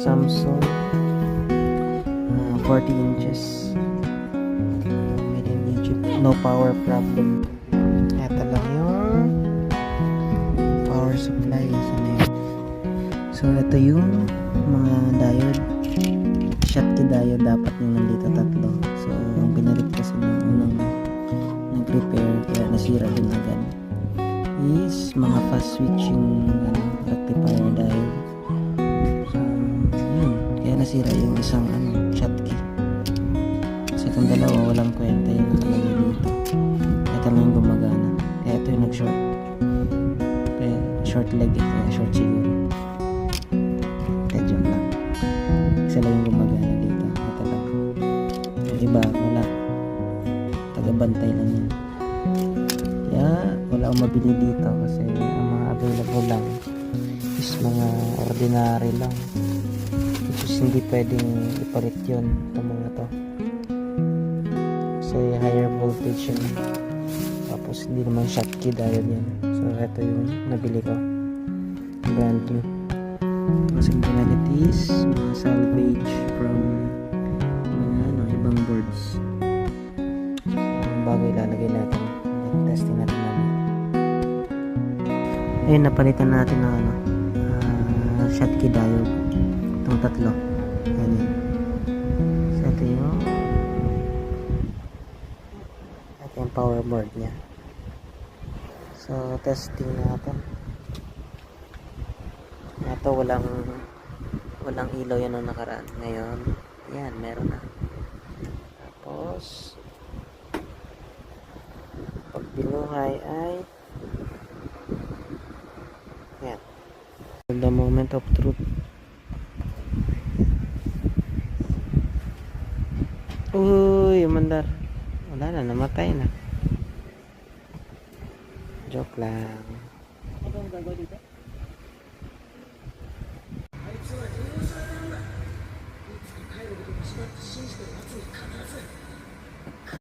Samsung 40 inches made in Egypt, no power problem. Ito lang yung power supply sa net. So ito yung mga diode, Schottky diode, dapat yung nandito tatlo. So ang pinalit kasi ng unang nag-repair kaya nasira din agad is mga fast switching rectifier diode. So yun, kaya nasira yung isang Schottky. Kasi itong dalawa walang kwenta yung nakalagay dito. Ito lang yung gumagana, kaya ito yung nag-short. Kaya short leg, kaya short siguro. Kaya joke lang, isa lang yung gumagana dito. Ito lang, yung iba wala, taga-bantay lang yun. Kaya wala akong mabili dito kasi ang mga available lang is mga ordinary lang, which is hindi pwedeng ipalit yun itong mga to kasi higher voltage yun, tapos hindi naman Schottky diode yan. So ito yung nabili ko, brand new. Kasi pinalit is mga salvage from mga ibang boards. Bago ilalagay natin, testing natin namin. Ayun, napalitan natin ng Schottky diode, itong tatlo. Ayan yun. So ito yung power board nya. So testing natin. Ito walang ilaw yan nung nakaraan. Ngayon yan, meron na. Tapos pag binuhay ay yan, the moment of truth. Uy, mandar, wala na, namatay na. Joke lang. Ano ang gagawin dito?